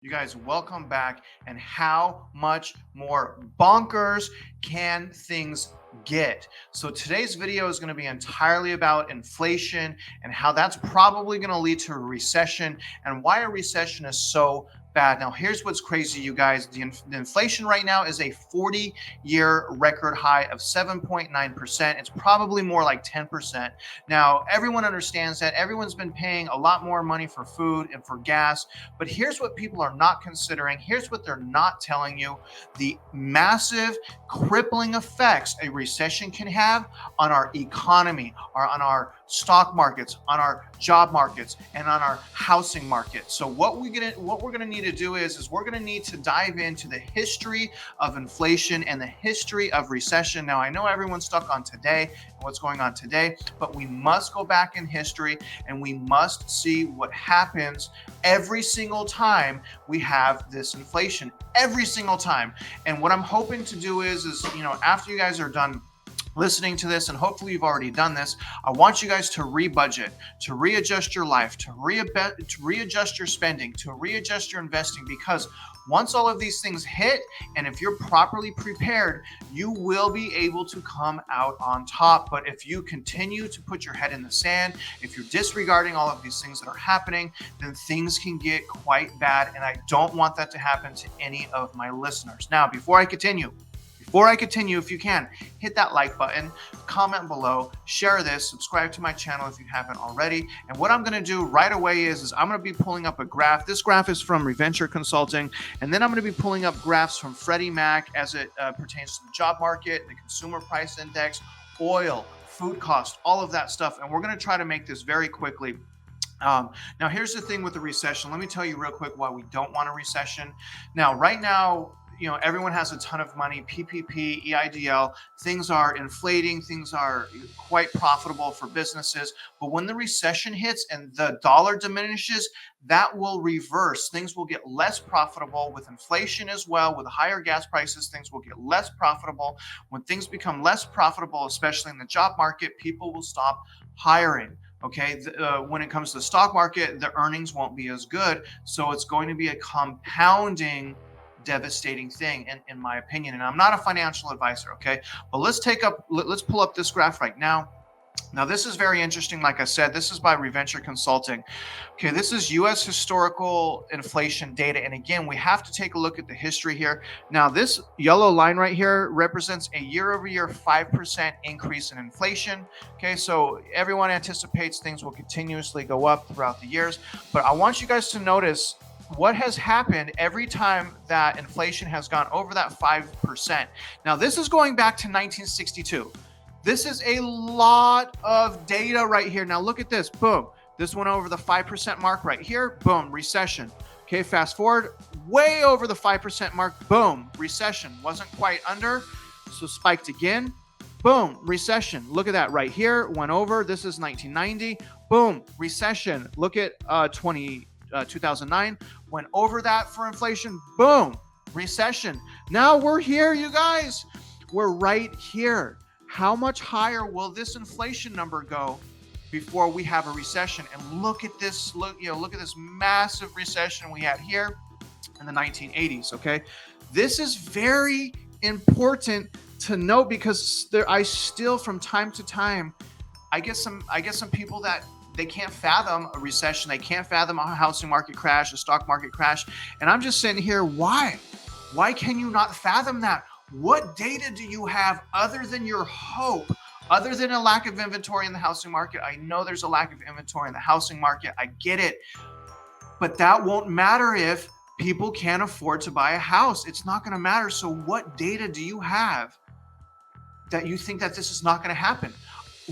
You guys, welcome back. And how much more bonkers can things get? So today's video is going to be entirely about inflation and how that's probably going to lead to a recession and why a recession is so bad. Now, here's what's crazy, you guys. The inflation right now is a 40-year record high of 7.9%. It's probably more like 10%. Now, everyone understands that. Everyone's been paying a lot more money for food and for gas. But here's what people are not considering. Here's what they're not telling you: the massive crippling effects a recession can have on our economy, or on our stock markets, on our job markets, and on our housing market. So what we're gonna need to do is we're gonna need to dive into the history of inflation and the history of recession. Now, I know everyone's stuck on today and what's going on today, but we must go back in history and we must see what happens every single time we have this inflation, every single time. And what I'm hoping to do is after you guys are done listening to this, and hopefully you've already done this, I want you guys to rebudget, to readjust your life, to readjust your spending, to readjust your investing, because once all of these things hit, and if you're properly prepared, you will be able to come out on top. But if you continue to put your head in the sand, if you're disregarding all of these things that are happening, then things can get quite bad. And I don't want that to happen to any of my listeners. Now, before I continue, if you can, hit that like button, comment below, share this, subscribe to my channel if you haven't already. And what I'm going to do right away is I'm going to be pulling up a graph. This graph is from Realtor Consulting. And then I'm going to be pulling up graphs from Freddie Mac as it pertains to the job market, the consumer price index, oil, food cost, all of that stuff. And we're going to try to make this very quickly. Now, here's the thing with the recession. Let me tell you real quick why we don't want a recession. Now, right now, everyone has a ton of money, PPP, EIDL, things are inflating, things are quite profitable for businesses. But when the recession hits and the dollar diminishes, that will reverse. Things will get less profitable with inflation as well. With higher gas prices, things will get less profitable. When things become less profitable, especially in the job market, people will stop hiring. Okay, when it comes to the stock market, the earnings won't be as good. So it's going to be a compounding devastating thing in my opinion. And I'm not a financial advisor, okay? But let's pull up this graph right now. Now, this is very interesting. Like I said, this is by Realtor Consulting. Okay, this is U.S. historical inflation data. And again, we have to take a look at the history here. Now, this yellow line right here represents a year-over-year 5% increase in inflation. Okay, so everyone anticipates things will continuously go up throughout the years. But I want you guys to notice what has happened every time that inflation has gone over that 5%. Now, this is going back to 1962. This is a lot of data right here. Now, look at this. Boom. This went over the 5% mark right here. Boom. Recession. Okay, fast forward. Way over the 5% mark. Boom. Recession. Wasn't quite under. So spiked again. Boom. Recession. Look at that right here. Went over. This is 1990. Boom. Recession. Look at 2009, went over that for inflation. Boom, recession. Now we're here, you guys. We're right here. How much higher will this inflation number go before we have a recession? And look at this. Look at this massive recession we had here in the 1980s. Okay, this is very important to note, because I still, from time to time, I get some people that they can't fathom a recession. They can't fathom a housing market crash, a stock market crash. And I'm just sitting here, why? Why can you not fathom that? What data do you have other than your hope, other than a lack of inventory in the housing market? I know there's a lack of inventory in the housing market. I get it. But that won't matter if people can't afford to buy a house. It's not going to matter. So what data do you have that you think that this is not going to happen?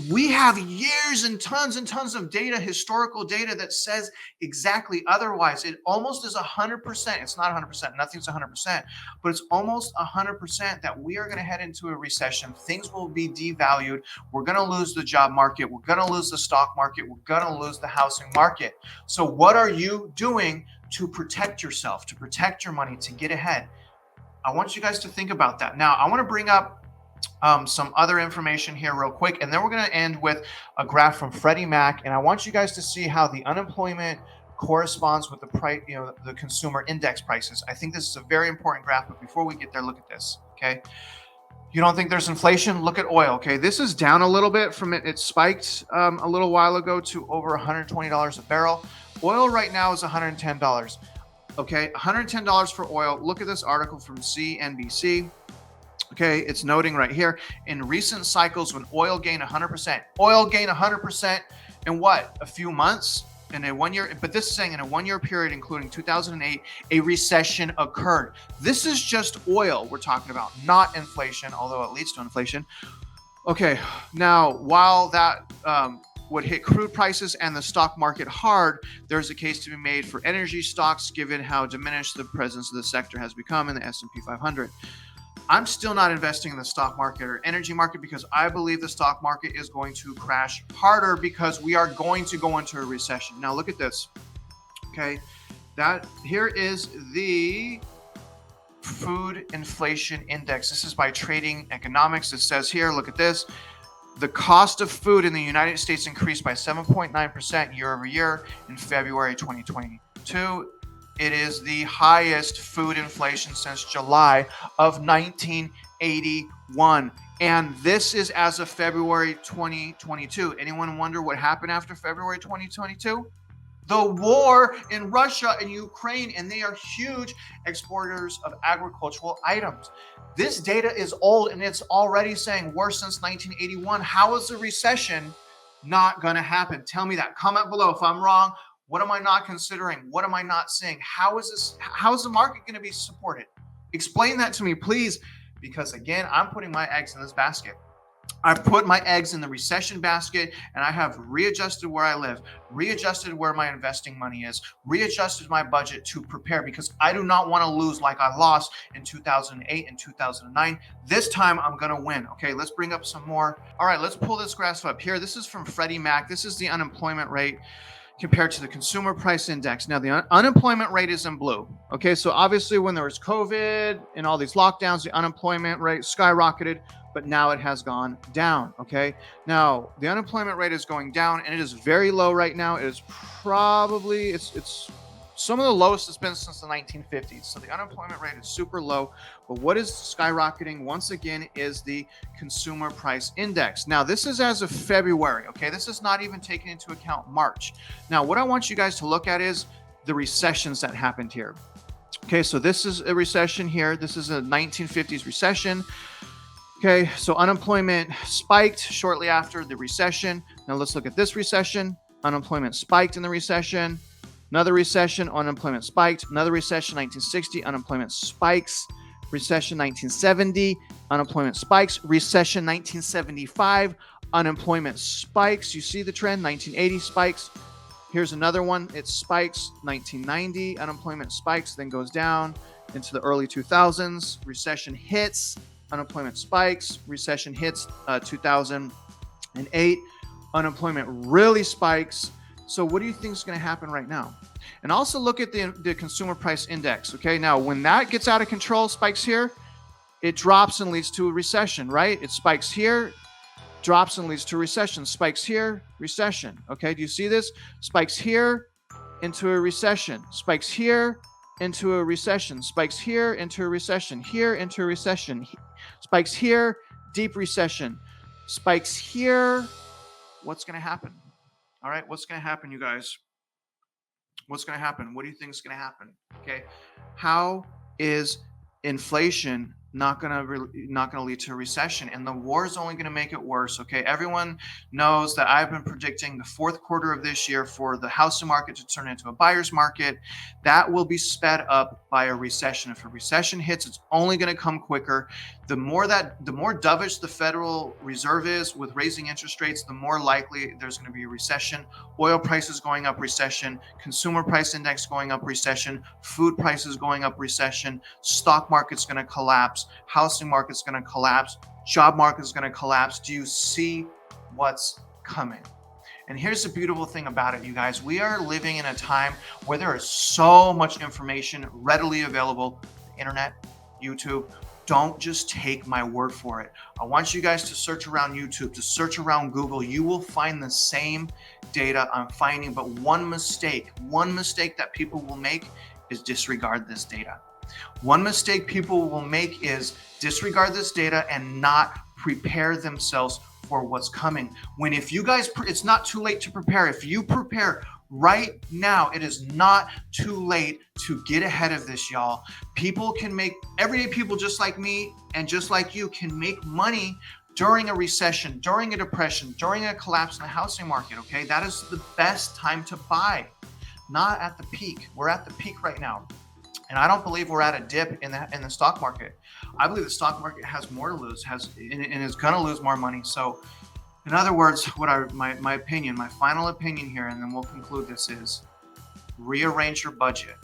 We have years and tons of data, historical data, that says exactly otherwise. It almost is 100%. It's not 100%. Nothing's 100%, but it's almost 100% that we are going to head into a recession. Things will be devalued. We're going to lose the job market. We're going to lose the stock market. We're going to lose the housing market. So what are you doing to protect yourself, to protect your money, to get ahead? I want you guys to think about that. Now, I want to bring up some other information here real quick, and then we're going to end with a graph from Freddie Mac. And I want you guys to see how the unemployment corresponds with the price, the consumer index prices. I think this is a very important graph, but before we get there, look at this, okay? You don't think there's inflation? Look at oil, okay? This is down a little bit from it. It spiked a little while ago to over $120 a barrel. Oil right now is $110, okay? $110 for oil. Look at this article from CNBC. Okay, it's noting right here, in recent cycles when oil gained 100% in what? A few months? In a 1 year, but this is saying in a 1 year period, including 2008, a recession occurred. This is just oil we're talking about, not inflation, although it leads to inflation. Okay, now while that would hit crude prices and the stock market hard, there's a case to be made for energy stocks given how diminished the presence of the sector has become in the S&P 500. I'm still not investing in the stock market or energy market because I believe the stock market is going to crash harder because we are going to go into a recession. Now look at this. Okay, that here is the food inflation index. This is by Trading Economics. It says here, look at this. The cost of food in the United States increased by 7.9% year over year in February 2022. It is the highest food inflation since July of 1981. And this is as of February 2022. Anyone wonder what happened after February 2022? The war in Russia and Ukraine, and they are huge exporters of agricultural items. This data is old and it's already saying worse since 1981. How is the recession not going to happen? Tell me that. Comment below if I'm wrong. What am I not considering? What am I not seeing? How is the market going to be supported? Explain that to me, please, because again, I'm putting my eggs in this basket. I've put my eggs in the recession basket and I have readjusted where I live, readjusted where my investing money is, readjusted my budget to prepare because I do not want to lose like I lost in 2008 and 2009. This time I'm going to win. Okay, let's bring up some more. All right, let's pull this graph up here. This is from Freddie Mac. This is the unemployment rate compared to the consumer price index. Now, the unemployment rate is in blue. Okay, so obviously when there was COVID and all these lockdowns, the unemployment rate skyrocketed, but now it has gone down. Okay, now the unemployment rate is going down and it is very low right now. It is probably, it's some of the lowest it's been since the 1950s. So the unemployment rate is super low. But what is skyrocketing once again is the consumer price index. Now, this is as of February. Okay, this is not even taking into account March. Now, what I want you guys to look at is the recessions that happened here. Okay, so this is a recession here. This is a 1950s recession. Okay, so unemployment spiked shortly after the recession. Now let's look at this recession. Unemployment spiked in the recession. Another recession, unemployment spiked. Another recession, 1960, unemployment spikes. Recession 1970, unemployment spikes. Recession 1975, unemployment spikes. You see the trend, 1980 spikes. Here's another one, it spikes. 1990, unemployment spikes, then goes down into the early 2000s. Recession hits, unemployment spikes. Recession hits 2008, unemployment really spikes. So what do you think is going to happen right now? And also look at the consumer price index. Okay, now when that gets out of control, spikes here, it drops and leads to a recession, right? It spikes here, drops and leads to a recession. Spikes here, recession. Okay, do you see this? Spikes here into a recession. Spikes here into a recession. Spikes here into a recession. Here into a recession. Spikes here, deep recession. Spikes here. What's going to happen? All right, what's going to happen, you guys? What's going to happen? What do you think is going to happen? Okay, how is inflation not going to lead to a recession? And the war is only going to make it worse. Okay, everyone knows that I've been predicting the fourth quarter of this year for the housing market to turn into a buyer's market. That will be sped up by a recession. If a recession hits, it's only going to come quicker. The more dovish the Federal Reserve is with raising interest rates, the more likely there's going to be a recession. Oil prices going up, recession. Consumer price index going up, recession. Food prices going up, recession. Stock market's going to collapse. Housing market's going to collapse. Job market's going to collapse. Do you see what's coming? And here's the beautiful thing about it, you guys. We are living in a time where there is so much information readily available. Internet, YouTube, Don't just take my word for it. I want you guys to search around YouTube, to search around Google. You will find the same data I'm finding, but one mistake that people will make is disregard this data. One mistake people will make is disregard this data and not prepare themselves for what's coming. When if you guys, it's not too late to prepare. If you prepare right now, it is not too late to get ahead of this, y'all. People can make, everyday people just like me and just like you can make money during a recession, during a depression, during a collapse in the housing market, okay? That is the best time to buy, not at the peak. We're at the peak right now. And I don't believe we're at a dip in the stock market. I believe the stock market has more to lose, and is going to lose more money. So, in other words, my opinion, my final opinion here, and then we'll conclude this, is rearrange your budget,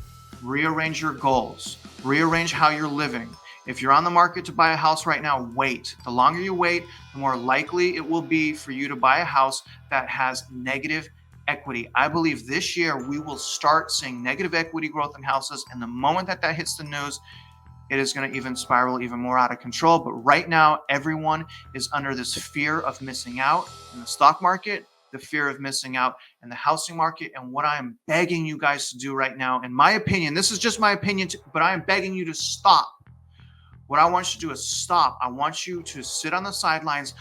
rearrange your goals, rearrange how you're living. If you're on the market to buy a house right now, wait. The longer you wait, the more likely it will be for you to buy a house that has negative equity. I believe this year we will start seeing negative equity growth in houses, and the moment that hits the news, it is going to even spiral even more out of control. But right now, everyone is under this fear of missing out in the stock market, the fear of missing out in the housing market. And what I am begging you guys to do right now, in my opinion, this is just my opinion, but I am begging you to stop. What I want you to do is stop. I want you to sit on the sidelines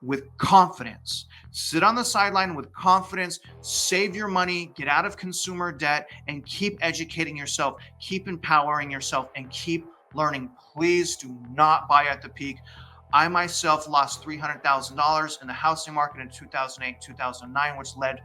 with confidence. Sit on the sideline with confidence, save your money, get out of consumer debt, and keep educating yourself, keep empowering yourself, and keep learning. Please do not buy at the peak. I myself lost $300,000 in the housing market in 2008, 2009, which led,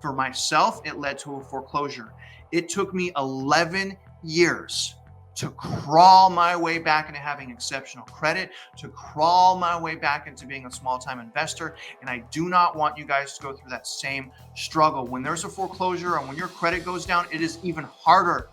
for myself, it led to a foreclosure. It took me 11 years to crawl my way back into having exceptional credit, to crawl my way back into being a small-time investor. And I do not want you guys to go through that same struggle. When there's a foreclosure and when your credit goes down, it is even harder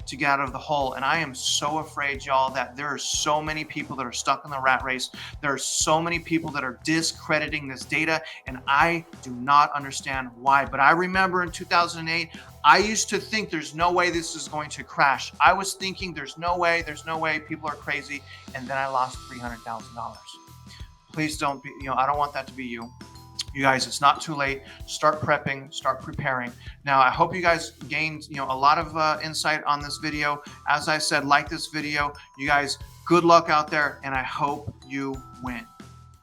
to get out of the hole. And I am so afraid, y'all, that there are so many people that are stuck in the rat race. There are so many people that are discrediting this data, and I do not understand why. But I remember in 2008, I used to think there's no way this is going to crash. I was thinking there's no way, people are crazy. And then I lost $300,000. Please don't be, I don't want that to be you. You guys, it's not too late. Start prepping, start preparing. Now, I hope you guys gained, a lot of insight on this video. As I said, like this video. You guys, good luck out there, and I hope you win.